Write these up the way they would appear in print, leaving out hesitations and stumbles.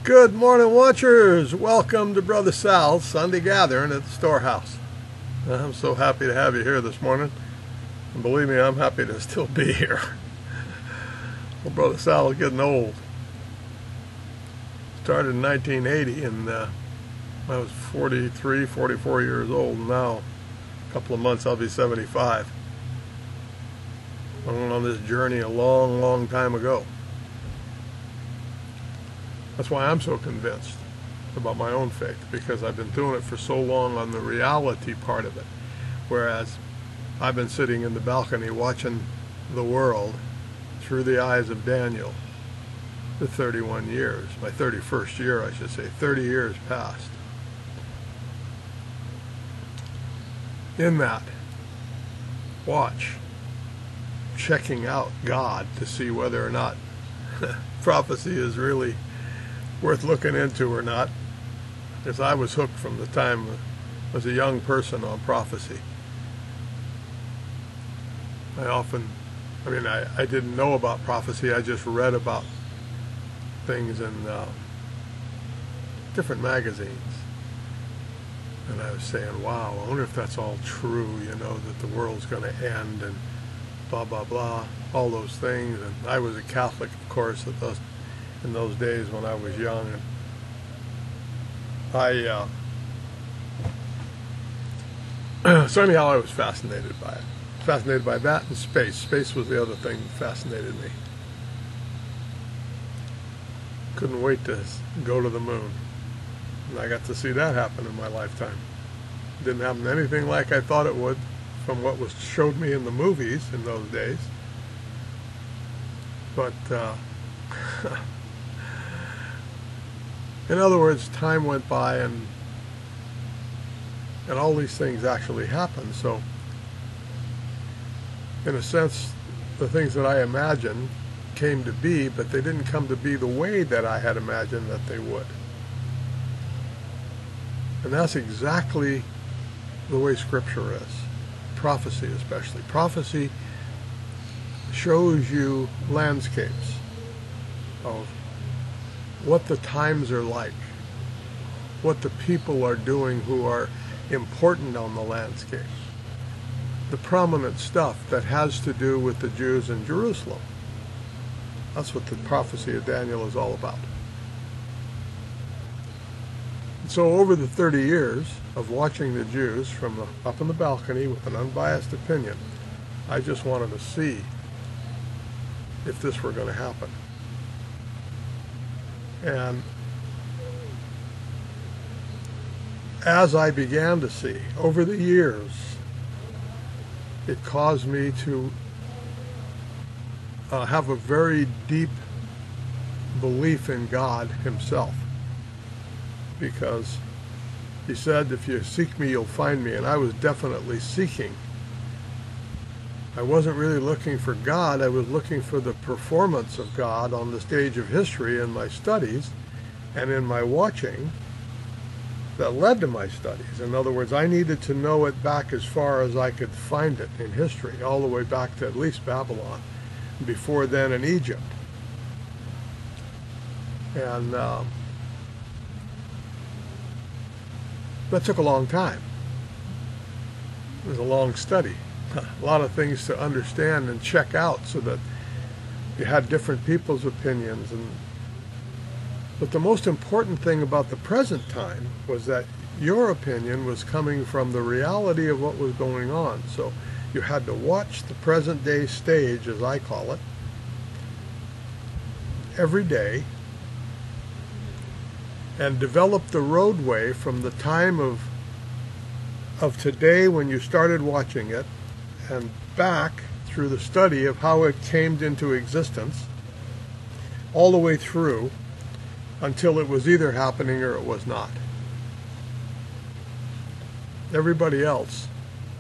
Good morning, watchers. Welcome to Brother Sal's Sunday gathering at the storehouse. I'm so happy to have you here this morning. And believe me, I'm happy to still be here. Well, Brother Sal is getting old. Started in 1980, and I was 43, 44 years old. Now, a couple of months, I'll be 75. I went on this journey a long, long time ago. That's why I'm so convinced about my own faith, because I've been doing it for so long on the reality part of it. Whereas I've been sitting in the balcony watching the world through the eyes of Daniel for 31 years. My 31st year, I should say. 30 years past. In that, watch, checking out God to see whether or not prophecy is really worth looking into or not, because I was hooked from the time I was a young person on prophecy. I didn't know about prophecy. I just read about things in different magazines, and I was saying, wow, I wonder if that's all true, that the world's going to end and blah blah blah, all those things. And I was a Catholic, of course, in those days when I was young, and so anyhow, I was fascinated by it. Fascinated by that and space. Space was the other thing that fascinated me. Couldn't wait to go to the moon, and I got to see that happen in my lifetime. Didn't happen anything like I thought it would from what was showed me in the movies in those days, but in other words, time went by and all these things actually happened. So, in a sense, the things that I imagined came to be, but they didn't come to be the way that I had imagined that they would. And that's exactly the way Scripture is. Prophecy especially. Prophecy shows you landscapes of what the times are like, what the people are doing who are important on the landscape, the prominent stuff that has to do with the Jews in Jerusalem. That's what the prophecy of Daniel is all about. And so over the 30 years of watching the Jews from up in the balcony with an unbiased opinion, I just wanted to see if this were going to happen. And as I began to see over the years, it caused me to have a very deep belief in God himself, because he said, if you seek me, you'll find me. And I was definitely seeking. I wasn't really looking for God. I was looking for the performance of God on the stage of history in my studies and in my watching that led to my studies. In other words, I needed to know it back as far as I could find it in history, all the way back to at least Babylon, before then in Egypt. And that took a long time. It was a long study. A lot of things to understand and check out, so that you had different people's opinions. But the most important thing about the present time was that your opinion was coming from the reality of what was going on. So you had to watch the present day stage, as I call it, every day, and develop the roadway from the time of today when you started watching it, and back through the study of how it came into existence, all the way through until it was either happening or it was not. Everybody else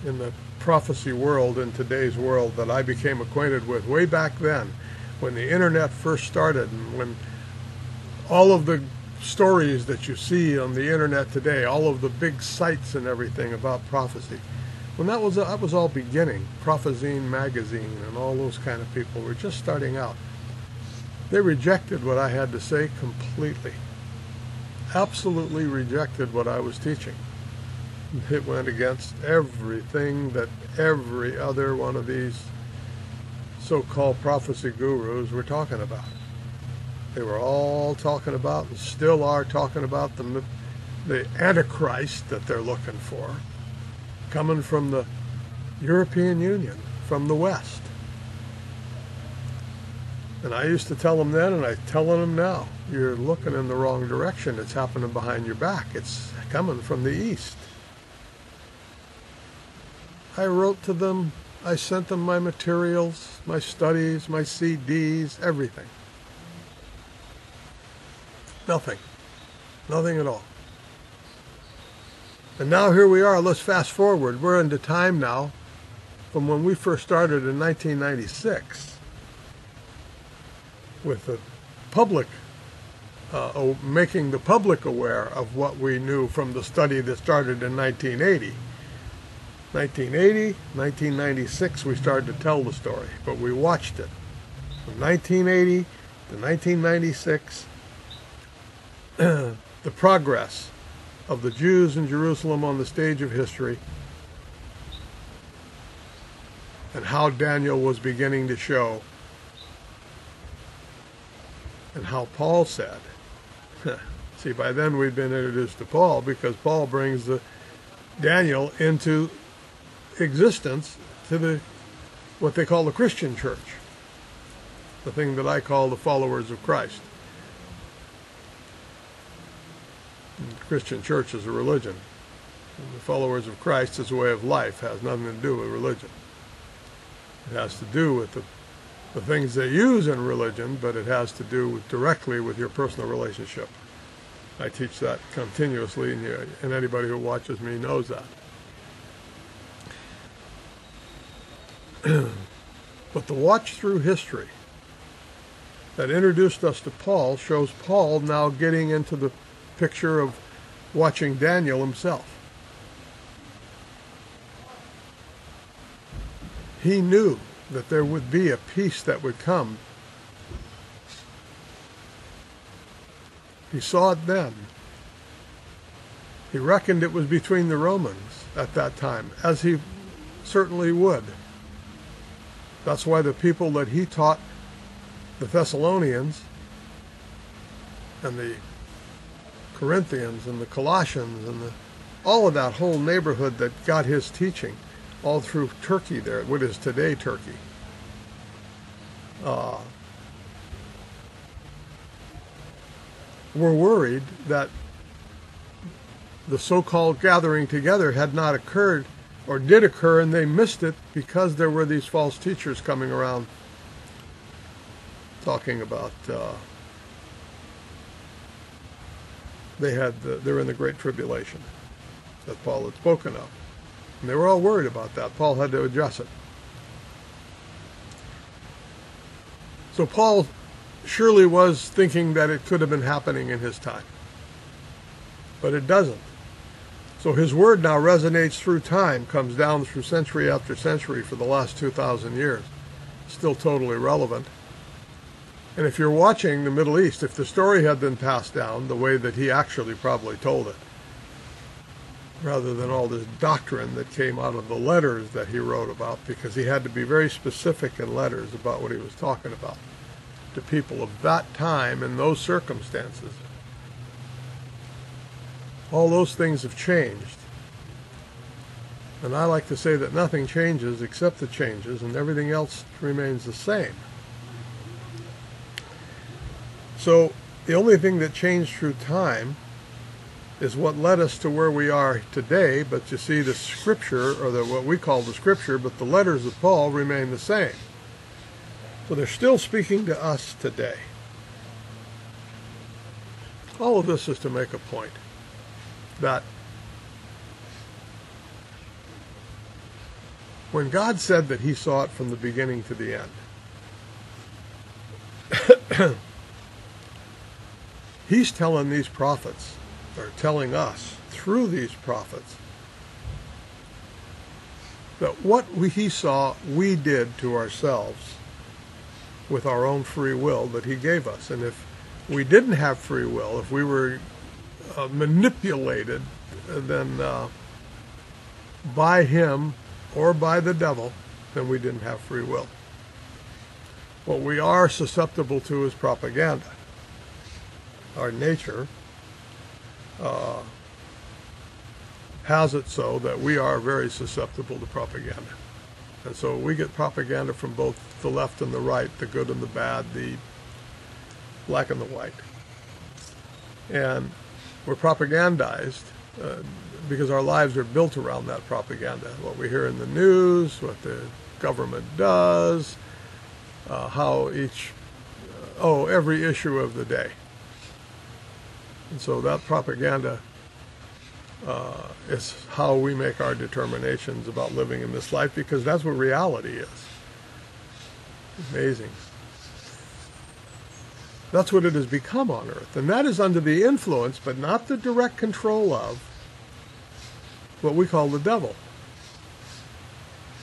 in the prophecy world, in today's world, that I became acquainted with way back then, when the internet first started, and when all of the stories that you see on the internet today, all of the big sites and everything about prophecy, when that was all beginning. Prophezine magazine and all those kind of people were just starting out. They rejected what I had to say completely. absolutely rejected what I was teaching. It went against everything that every other one of these so-called prophecy gurus were talking about. They were all talking about, and still are talking about, the Antichrist that they're looking for, coming from the European Union, from the West. And I used to tell them then, and I'm telling them now, you're looking in the wrong direction. It's happening behind your back. It's coming from the East. I wrote to them. I sent them my materials, my studies, my CDs, everything. Nothing. Nothing at all. And now here we are. Let's fast forward. We're into time now from when we first started in 1996 with the public, making the public aware of what we knew from the study that started in 1980. 1980, 1996, we started to tell the story, but we watched it. From 1980 to 1996, the progress of the Jews in Jerusalem on the stage of history, and how Daniel was beginning to show, and how Paul said, see, by then we'd been introduced to Paul, because Paul brings the Daniel into existence to what they call the Christian church, the thing that I call the followers of Christ. And the Christian church is a religion. And the followers of Christ is a way of life. It has nothing to do with religion. It has to do with the things they use in religion, but it has to do directly with your personal relationship. I teach that continuously, and anybody who watches me knows that. But the watch through history that introduced us to Paul shows Paul now getting into the picture of watching Daniel himself. He knew that there would be a peace that would come. He saw it then. He reckoned it was between the Romans at that time, as he certainly would. That's why the people that he taught, the Thessalonians and the Corinthians and the Colossians and all of that whole neighborhood that got his teaching all through Turkey there, what is today Turkey, were worried that the so-called gathering together had not occurred, or did occur, and they missed it because there were these false teachers coming around talking about they're in the Great Tribulation that Paul had spoken of. And they were all worried about that. Paul had to address it. So Paul surely was thinking that it could have been happening in his time. But it doesn't. So his word now resonates through time, comes down through century after century for the last 2,000 years. Still totally relevant. And if you're watching the Middle East, if the story had been passed down the way that he actually probably told it, rather than all this doctrine that came out of the letters that he wrote about, because he had to be very specific in letters about what he was talking about to people of that time and those circumstances. All those things have changed. And I like to say that nothing changes except the changes, and everything else remains the same. So the only thing that changed through time is what led us to where we are today. But you see, the scripture, or what we call the scripture, but the letters of Paul remain the same. So they're still speaking to us today. All of this is to make a point that when God said that he saw it from the beginning to the end, he's telling these prophets, or telling us through these prophets, that what he saw, we did to ourselves with our own free will that he gave us. And if we didn't have free will, if we were manipulated then by him or by the devil, then we didn't have free will. What we are susceptible to is propaganda. Our nature has it so that we are very susceptible to propaganda. And so we get propaganda from both the left and the right, the good and the bad, the black and the white. And we're propagandized because our lives are built around that propaganda. What we hear in the news, what the government does, how every issue of the day. And so that propaganda is how we make our determinations about living in this life, because that's what reality is. Amazing. That's what it has become on earth. And that is under the influence, but not the direct control of, what we call the devil.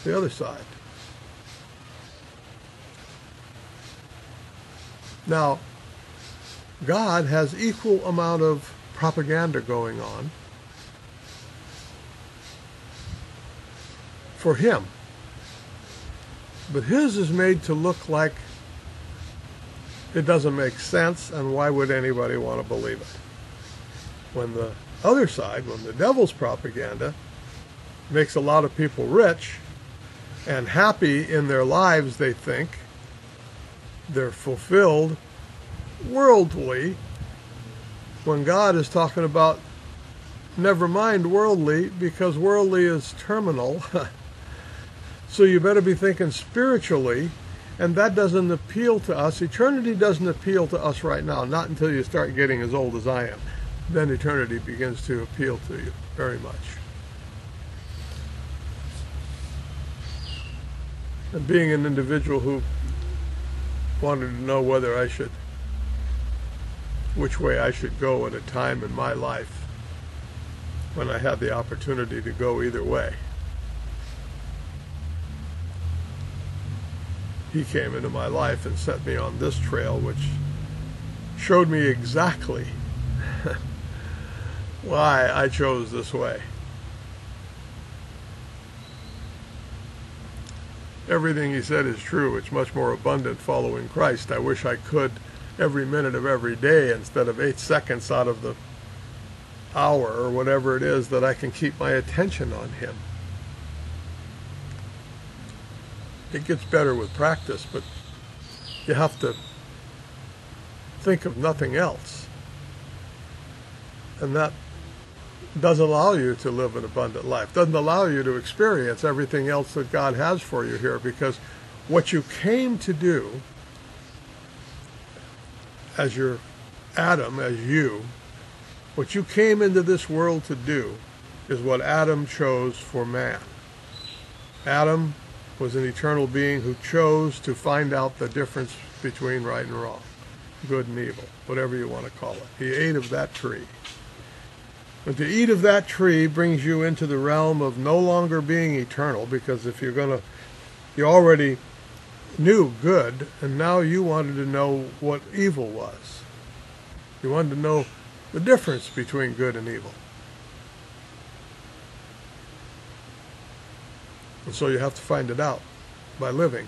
The other side. Now, God has equal amount of propaganda going on for him. But his is made to look like it doesn't make sense, and why would anybody want to believe it? When the other side, when the devil's propaganda makes a lot of people rich and happy in their lives, they think they're fulfilled worldly, when God is talking about never mind worldly, because worldly is terminal. So you better be thinking spiritually, and that doesn't appeal to us. Eternity doesn't appeal to us right now, not until you start getting as old as I am. Then eternity begins to appeal to you very much. And being an individual who wanted to know which way I should go at a time in my life when I had the opportunity to go either way, he came into my life and set me on this trail, which showed me exactly why I chose this way. Everything he said is true. It's much more abundant following Christ. I wish I could every minute of every day, instead of 8 seconds out of the hour or whatever it is, that I can keep my attention on him. It gets better with practice, but you have to think of nothing else. And that doesn't allow you to live an abundant life, doesn't allow you to experience everything else that God has for you here, because what you came to do as your Adam, as you, what you came into this world to do is what Adam chose for man. Adam was an eternal being who chose to find out the difference between right and wrong, good and evil, whatever you want to call it. He ate of that tree. But to eat of that tree brings you into the realm of no longer being eternal, because if you already knew good, and now you wanted to know what evil was. You wanted to know the difference between good and evil. And so you have to find it out by living.